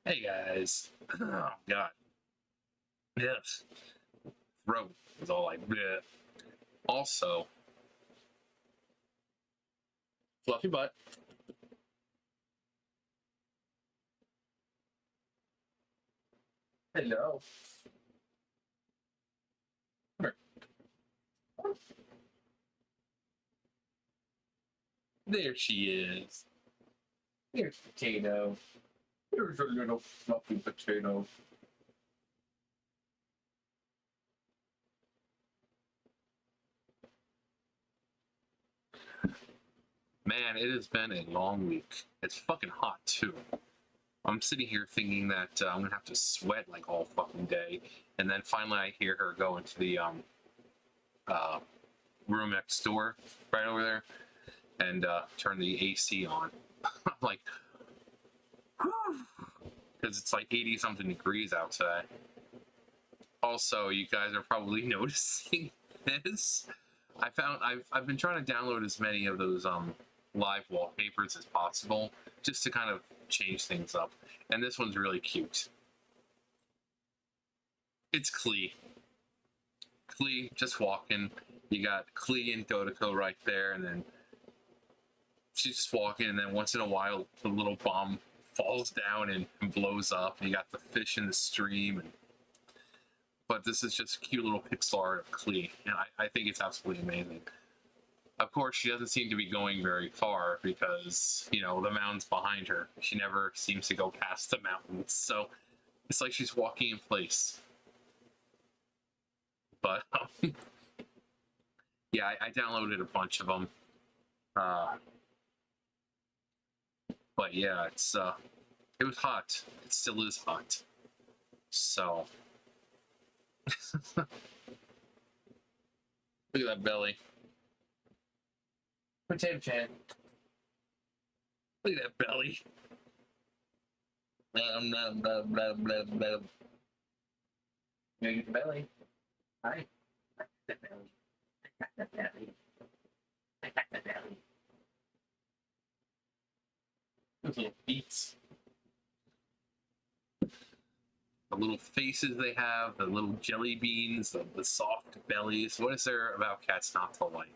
Hey guys. Oh god. Yes. Throat was all like bleh. Also, fluffy butt. Hello. Come here. There she is. Here's potato. Here's a little fluffy potato. Man, it has been a long week. It's fucking hot too. I'm sitting here thinking that I'm gonna have to sweat like all fucking day, and then finally I hear her go into the uh, room next door, right over there, and turn the AC on. I'm like, because it's like 80 something degrees outside. Also, you guys are probably noticing this. I've been trying to download as many of those live wallpapers as possible just to kind of change things up. And this one's really cute. It's Klee. Klee just walking. You got Klee and Dodoko right there, and then she's just walking, and then once in a while the little bomb falls down and blows up, and you got the fish in the stream. But this is just a cute little pixel art of Klee, and I think it's absolutely amazing. Of course, she doesn't seem to be going very far because, you know, the mountain's behind her. She never seems to go past the mountains, so it's like she's walking in place. But yeah, I downloaded a bunch of them. Uh, but yeah, it was hot. It still is hot. So look at that belly. Potato Chan. Look at that belly. Blah, blah, blah, blah, blah. You get the belly. Hi. I got the belly. I got the belly. I got the belly. Those little feet. The little faces they have, the little jelly beans, the soft bellies. What is there about cats not to like?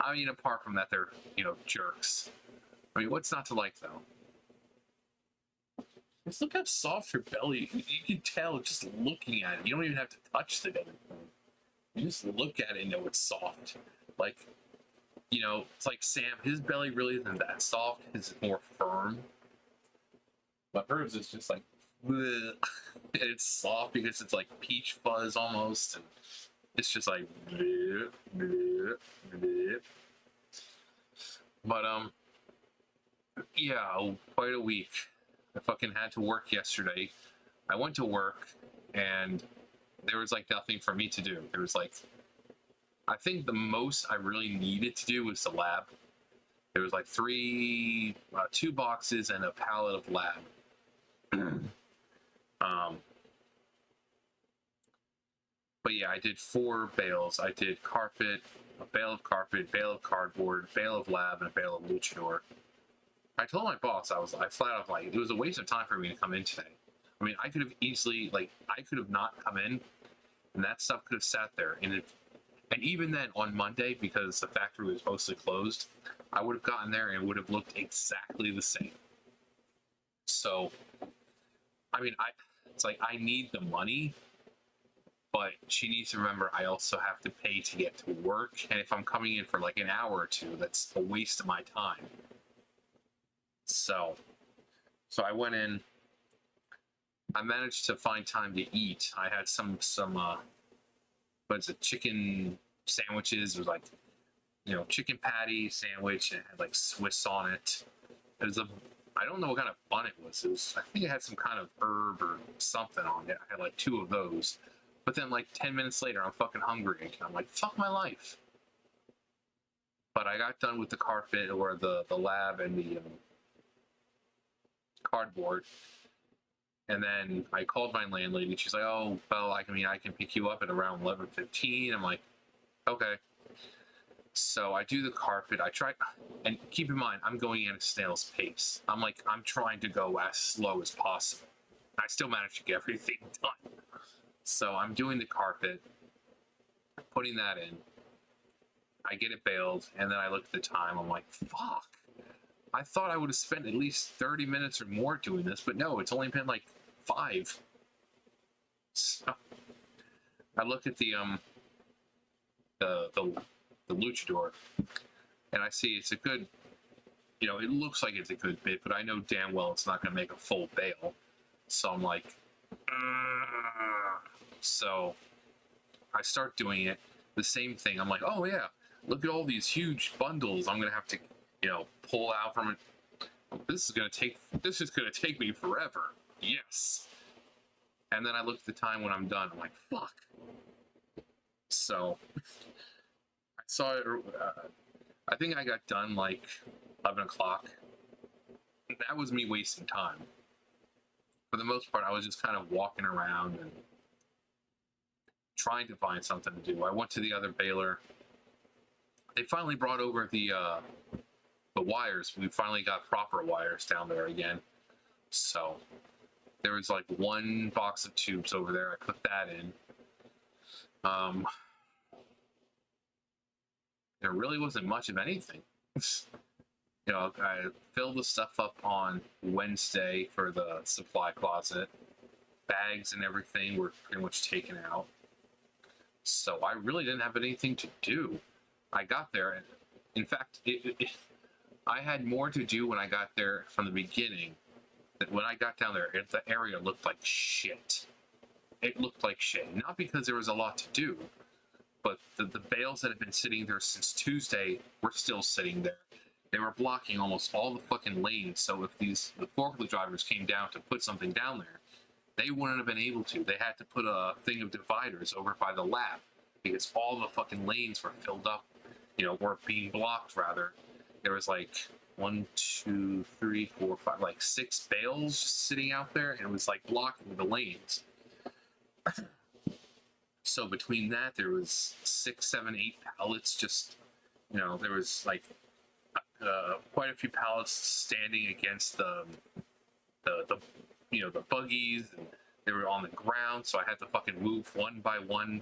I mean, apart from that, they're, you know, jerks. I mean, what's not to like, though? Just look how soft her belly. You can tell just looking at it. You don't even have to touch the belly. You just look at it and know it's soft. Like, you know, it's like Sam. His belly really isn't that soft. His is more firm. But hers is just like, bleh. It's soft because it's like peach fuzz almost. And it's just like, bleh, bleh, bleh. But yeah, quite a week. I fucking had to work yesterday. I went to work and there was like nothing for me to do. There was like, I think the most I really needed to do was the lab. There was like two boxes and a pallet of lab. um, but yeah, I did 4 bales. I did carpet, a bale of carpet, bale of cardboard, bale of lab, and a bale of luchador. I told my boss, I flat out like, it was a waste of time for me to come in today. I mean, I could have easily, like, I could have not come in, and that stuff could have sat there. And even then, on Monday, because the factory was mostly closed, I would have gotten there and it would have looked exactly the same. So, I mean, it's like I need the money, but she needs to remember I also have to pay to get to work. And if I'm coming in for like an hour or two, that's a waste of my time. So I went in. I managed to find time to eat. I had some what's it, chicken sandwiches. It was like, you know, chicken patty sandwich, and it had like Swiss on it. It was I don't know what kind of bun it was. I think it had some kind of herb or something on it. I had like 2 of those. But then like 10 minutes later, I'm fucking hungry again. I'm like, fuck my life. But I got done with the carpet or the lab and the cardboard. And then I called my landlady. She's like, "Oh, well, I mean, I can pick you up at around 11:15." I'm like, "Okay." So I do the carpet. I try, and keep in mind, I'm going at a snail's pace. I'm trying to go as slow as possible. I still managed to get everything done. So I'm doing the carpet, putting that in. I get it baled, and then I look at the time. I'm like, fuck. I thought I would have spent at least 30 minutes or more doing this, but no, it's only been like 5. So I look at the luchador, and I see it's a good, it looks like it's a good bit, but I know damn well it's not going to make a full bale. So I'm like, so I start doing it. The same thing. I'm like, oh yeah, look at all these huge bundles I'm going to have to, pull out from it. This is going to take me forever. Yes. And then I look at the time when I'm done. I'm like, fuck. So I saw it. I think I got done like 11 o'clock. That was me wasting time. For the most part, I was just kind of walking around and trying to find something to do. I went to the other baler. They finally brought over the wires. We finally got proper wires down there again. So there was like 1 box of tubes over there. I put that in. There really wasn't much of anything. I filled the stuff up on Wednesday for the supply closet. Bags and everything were pretty much taken out. So I really didn't have anything to do. I got there, and in fact, I had more to do when I got there from the beginning. That when I got down there, the area looked like shit. It looked like shit. Not because there was a lot to do, but the bales that had been sitting there since Tuesday were still sitting there. They were blocking almost all the fucking lanes, so if the forklift drivers came down to put something down there, they wouldn't have been able to. They had to put a thing of dividers over by the lab because all the fucking lanes were filled up, were being blocked rather. There was like 1, 2, 3, 4, 5, like 6 bales just sitting out there, and it was like blocking the lanes. So between that, there was 6, 7, 8 pallets. Just there was like quite a few pallets standing against the buggies, and they were on the ground. So I had to fucking move one by one,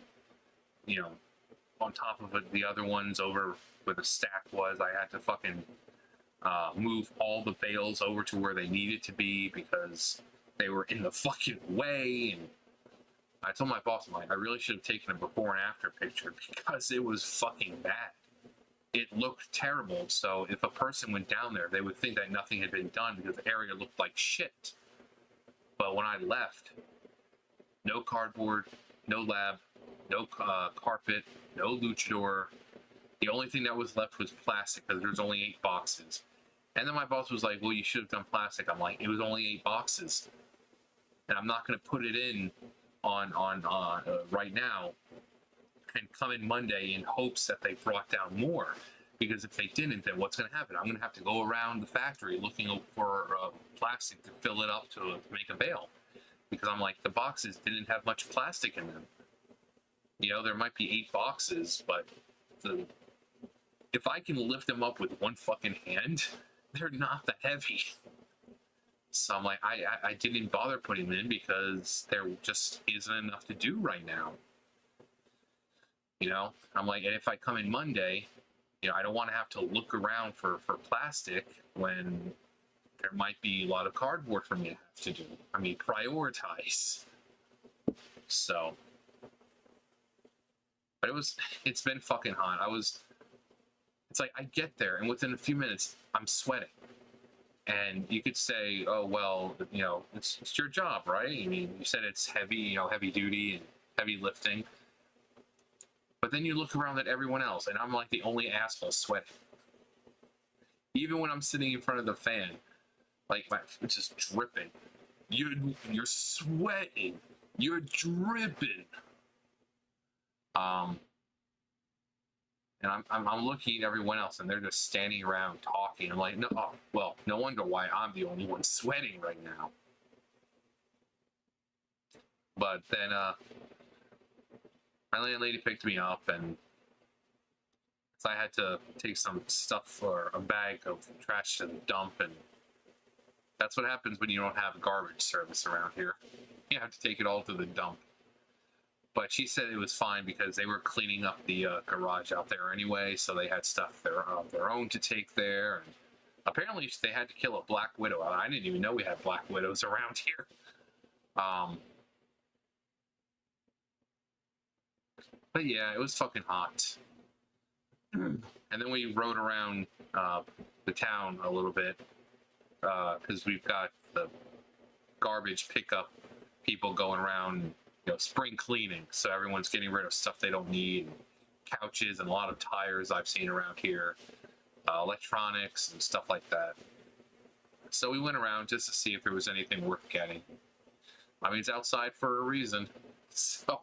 on top of it, the other ones over where the stack was. I had to fucking move all the bales over to where they needed to be because they were in the fucking way. And I told my boss, I'm like, I really should have taken a before and after picture because it was fucking bad. It looked terrible. So if a person went down there, they would think that nothing had been done because the area looked like shit. But when I left, no cardboard, no lab, no carpet, no luchador. The only thing that was left was plastic because there's only 8 boxes. And then my boss was like, well, you should have done plastic. I'm like, it was only 8 boxes. And I'm not going to put it in on right now and come in Monday in hopes that they brought down more. Because if they didn't, then what's going to happen? I'm going to have to go around the factory looking for plastic to fill it up to make a bale. Because I'm like, the boxes didn't have much plastic in them. There might be 8 boxes, but if I can lift them up with one fucking hand, they're not that heavy. So I'm like, I didn't bother putting them in because there just isn't enough to do right now. I'm like, and if I come in Monday, I don't want to have to look around for plastic when there might be a lot of cardboard for me to have to do. I mean, prioritize. So, but it's been fucking hot. It's like I get there and within a few minutes, I'm sweating. And you could say, oh, well, it's your job, right? I mean, you said it's heavy, heavy duty and heavy lifting. But then you look around at everyone else, and I'm like the only asshole sweating. Even when I'm sitting in front of the fan, like it's just dripping. You're sweating. You're dripping. And I'm looking at everyone else, and they're just standing around talking. I'm like, no, well, no wonder why I'm the only one sweating right now. But then my landlady picked me up, and so I had to take some stuff for a bag of trash to the dump, and That's what happens when you don't have garbage service around here. You have to take it all to the dump. But she said it was fine because they were cleaning up the garage out there anyway, so they had stuff of their own to take there. And apparently, they had to kill a black widow. I didn't even know we had black widows around here. But yeah, it was fucking hot. And then we rode around the town a little bit because we've got the garbage pickup people going around, spring cleaning. So everyone's getting rid of stuff they don't need. Couches and a lot of tires I've seen around here, electronics and stuff like that. So we went around just to see if there was anything worth getting. I mean, it's outside for a reason. So,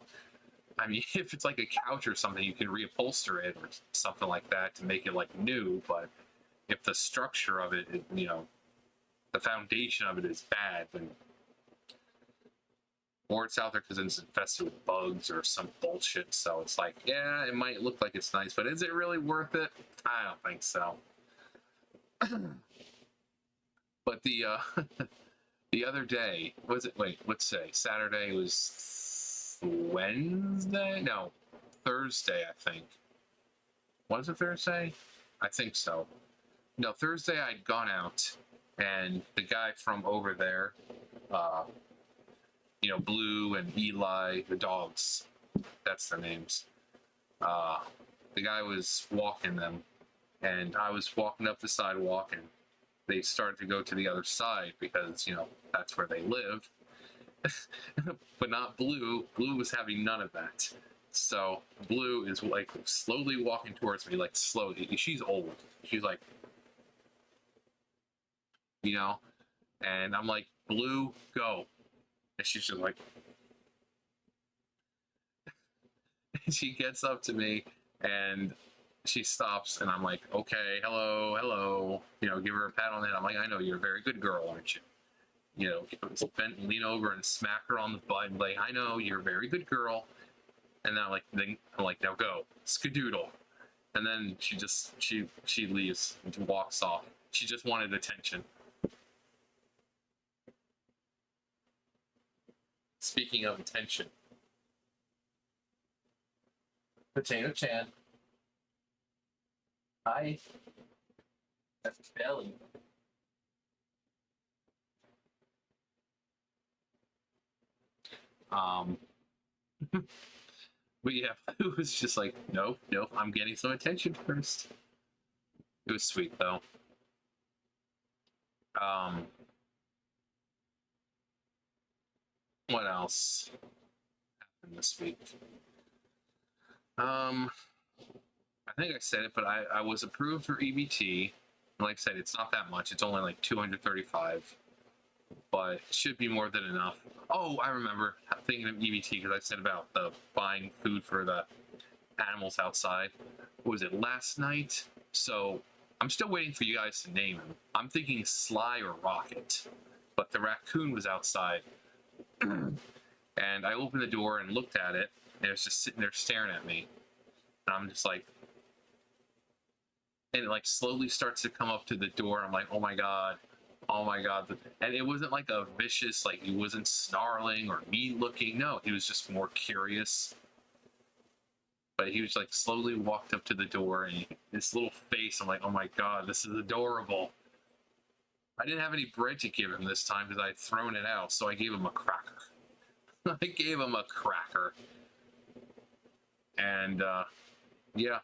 I mean, if it's like a couch or something, you can reupholster it or something like that to make it like new. But if the structure of it, the foundation of it is bad, then, or it's out there because it's infested with bugs or some bullshit. So it's like, yeah, it might look like it's nice, but is it really worth it? I don't think so. But the the other day, was it? Wait, let's say Saturday was Wednesday? No, Thursday, I think. Was it Thursday? I think so. No, Thursday I'd gone out, and the guy from over there, Blue and Eli, the dogs, that's their names. The guy was walking them, and I was walking up the sidewalk, and they started to go to the other side because, that's where they live. But not Blue. Blue was having none of that. So Blue is like slowly walking towards me, like slowly. She's old. She's like, and I'm like, Blue, go. And she's just like, she gets up to me and she stops, and I'm like, okay, hello, give her a pat on the head. I'm like, I know you're a very good girl, aren't you? Lean over and smack her on the butt and like, I know you're a very good girl. And then I'm like, now go, skadoodle. And then she leaves and walks off. She just wanted attention. Speaking of attention, Potato Chan. Hi. That's Belly. But yeah, it was just like, nope, I'm getting some attention first. It was sweet though. What else happened this week? I think I said it, but I was approved for EBT. Like I said, it's not that much. It's only like 235, but it should be more than enough. Oh, I remember thinking of EBT because I said about the buying food for the animals outside. What was it, last night? So I'm still waiting for you guys to name him. I'm thinking Sly or Rocket, but the raccoon was outside. And I opened the door and looked at it, and it was just sitting there staring at me. And I'm just like, and it like slowly starts to come up to the door. I'm like, oh my god. And it wasn't like a vicious, like he wasn't snarling or mean looking. No, he was just more curious. But he was like slowly walked up to the door, and this little face, I'm like, oh my god, this is adorable. I didn't have any bread to give him this time because I had thrown it out, so I gave him a cracker. I gave him a cracker. And yeah.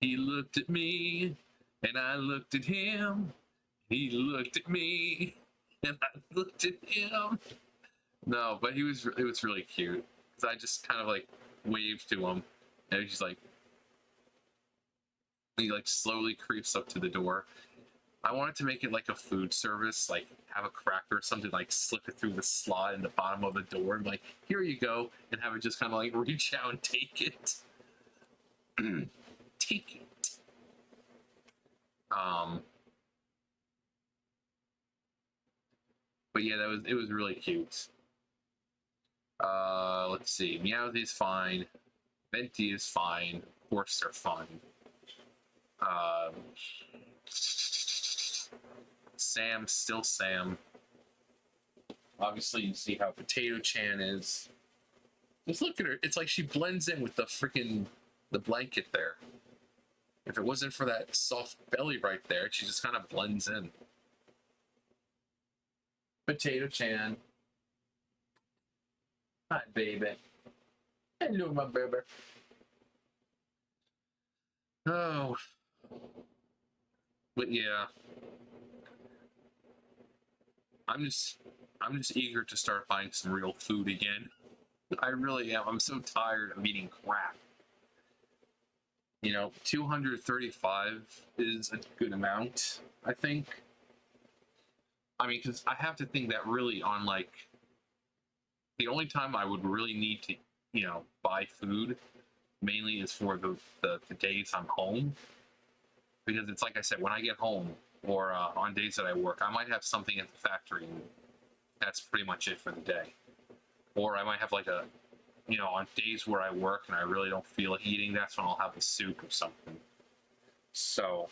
He looked at me, and I looked at him. He looked at me, and I looked at him. No, but it was really cute. Because I just kind of like waved to him, and he's like, he like slowly creeps up to the door. I wanted to make it like a food service, like have a cracker or something, like slip it through the slot in the bottom of the door and like, here you go, and have it just kind of like reach out and take it. Take it. But yeah, it was really cute. Let's see. Meowthy is fine. Venti is fine. Of course they're fine. Sam, still Sam. Obviously, you see how Potato Chan is. Just look at her. It's like she blends in with the blanket there. If it wasn't for that soft belly right there, she just kind of blends in. Potato Chan. Hi, baby. Hello, my baby. Oh. But yeah. I'm just eager to start buying some real food again. I really am. I'm so tired of eating crap. 235 is a good amount, I think. I mean, because I have to think that really on like the only time I would really need to, buy food mainly is for the days I'm home. Because it's like I said, when I get home or on days that I work, I might have something at the factory and that's pretty much it for the day. Or I might have like on days where I work and I really don't feel like eating, that's when I'll have a soup or something. So,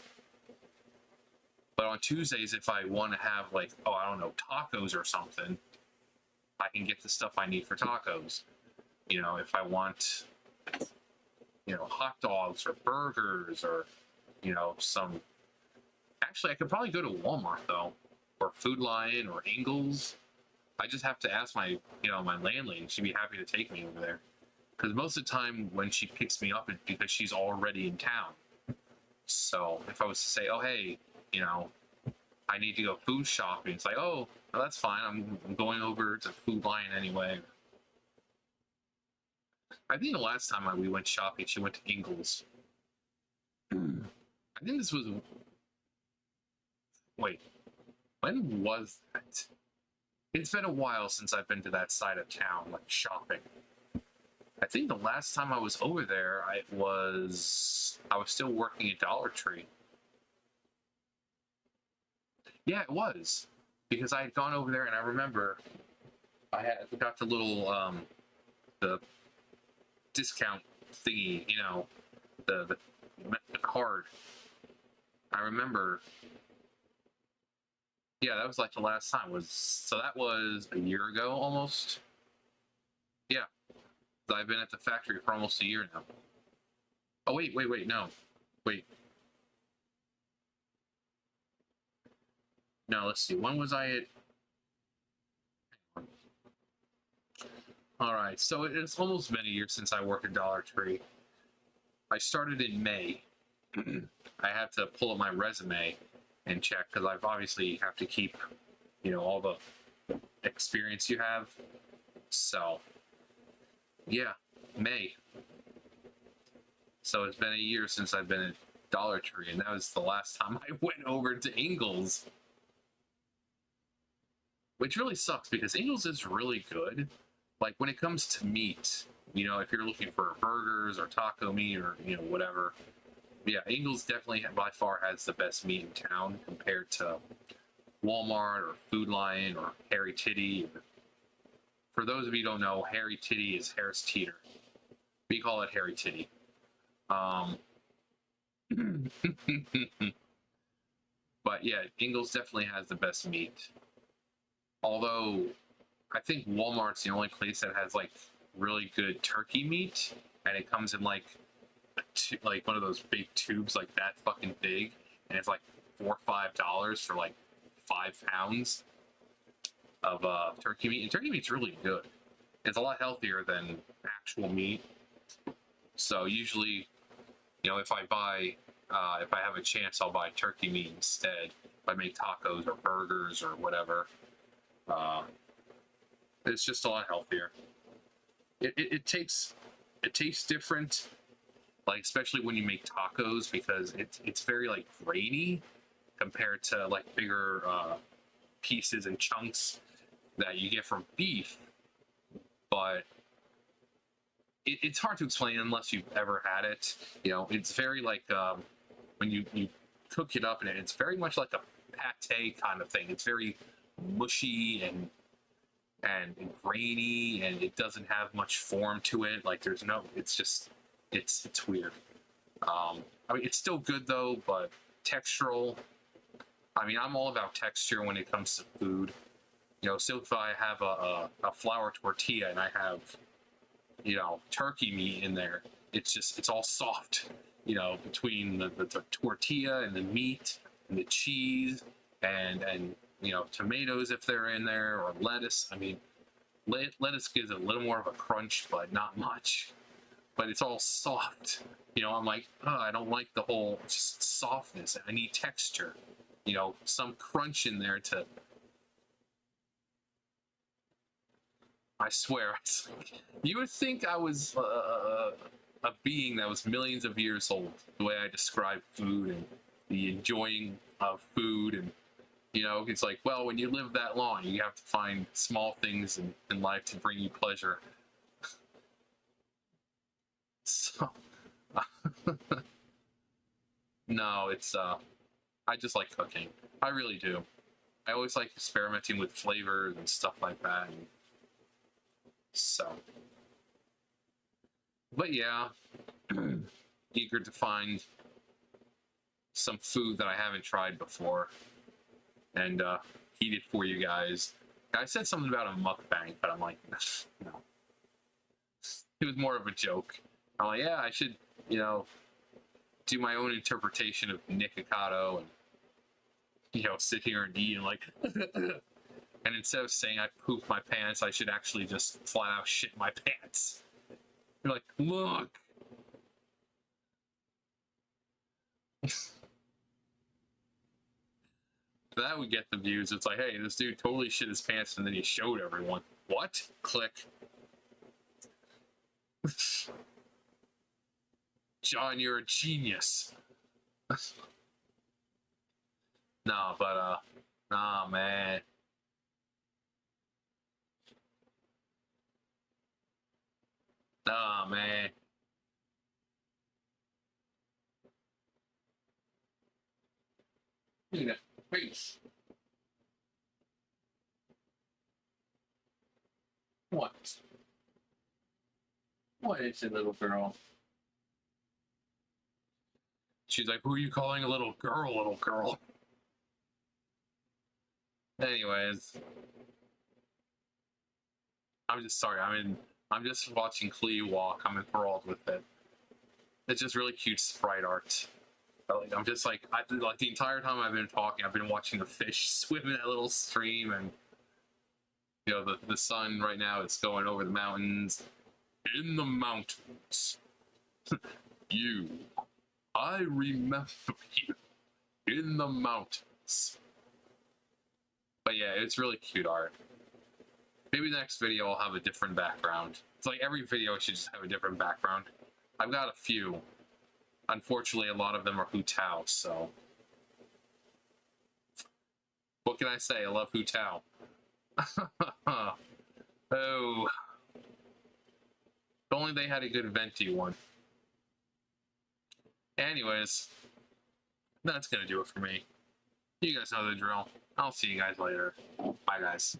but on Tuesdays, if I want to have like, I don't know, tacos or something, I can get the stuff I need for tacos. If I want, hot dogs or burgers or, some. Actually, I could probably go to Walmart though, or Food Lion or Ingles. I just have to ask my landlady. She'd be happy to take me over there. Because most of the time when she picks me up, it's because she's already in town. So if I was to say, oh, hey, I need to go food shopping, it's like, oh, no, that's fine. I'm going over to Food Lion anyway. I think the last time we went shopping, she went to Ingles. I think this was... Wait, when was that? It's been a while since I've been to that side of town, like shopping. I think the last time I was over there, I was still working at Dollar Tree. Yeah, it was. Because I had gone over there and I remember I got the little the discount thingy, the card. I remember. Yeah, that was like the last time. So that was a year ago almost. Yeah. I've been at the factory for almost a year now. Oh wait, no. Wait. No, let's see. When was I at Alright, so it's almost been a year since I worked at Dollar Tree. I started in May. I had to pull up my resume and check because I've obviously have to keep, all the experience you have. So, yeah, May. So it's been a year since I've been at Dollar Tree, and that was the last time I went over to Ingles. Which really sucks because Ingles is really good. Like when it comes to meat, if you're looking for burgers or taco meat or, whatever. Yeah, Ingles definitely by far has the best meat in town compared to Walmart or Food Lion or Harry Titty. For those of you who don't know, Harry Titty is Harris Teeter. We call it Harry Titty. But yeah, Ingles definitely has the best meat. Although I think Walmart's the only place that has like really good turkey meat, and it comes in like one of those big tubes like that fucking big, and it's like $4 or $5 for like 5 pounds of turkey meat. And turkey meat's really good. It's a lot healthier than actual meat. So usually, if I have a chance, I'll buy turkey meat instead. If I make tacos or burgers or whatever, it's just a lot healthier. It tastes different, like especially when you make tacos because it's very like grainy compared to like bigger pieces and chunks that you get from beef. But it's hard to explain unless you've ever had it. It's very like when you cook it up, and it's very much like a pate kind of thing. It's very mushy and grainy, and it doesn't have much form to it. Like it's weird. I mean, it's still good though, but textural, I mean, I'm all about texture when it comes to food. So if I have a flour tortilla and I have, turkey meat in there, it's all soft, between the tortilla and the meat and the cheese and tomatoes if they're in there, or lettuce. I mean, lettuce gives it a little more of a crunch, but not much. But it's all soft. I'm like, oh, I don't like the whole just softness. I need texture. Some crunch in there to. I swear, you would think I was a being that was millions of years old. The way I describe food and the enjoying of food, and it's like, well, when you live that long, you have to find small things in life to bring you pleasure. So, no, it's I just like cooking. I really do. I always like experimenting with flavors and stuff like that. And so, but yeah, eager to find some food that I haven't tried before and eat it for you guys. I said something about a mukbang, but I'm like, no. It was more of a joke. I'm like, yeah, I should, do my own interpretation of Nikocado and, sit here and eat and like, and instead of saying I pooped my pants, I should actually just flat out shit my pants. You're like, look. That would get the views. It's like, hey, this dude totally shit his pants and then he showed everyone. What? Click. John, you're a genius. No, but nah, man. Nah, man. Look at that face. What? What is it, little girl? She's like, who are you calling a little girl, little girl? Anyways, I'm just sorry. I'm just watching Clea walk. I'm enthralled with it. It's just really cute sprite art. I'm just like, like the entire time I've been talking, I've been watching the fish swim in that little stream, and the sun right now is going over the mountains. In the mountains, I remember you in the mountains. But yeah, it's really cute art. Maybe the next video I'll have a different background. It's like every video should just have a different background. I've got a few. Unfortunately, a lot of them are Hu Tao, so. What can I say? I love Hu Tao. Oh. If only they had a good venti one. Anyways, that's gonna do it for me. You guys know the drill. I'll see you guys later. Bye, guys.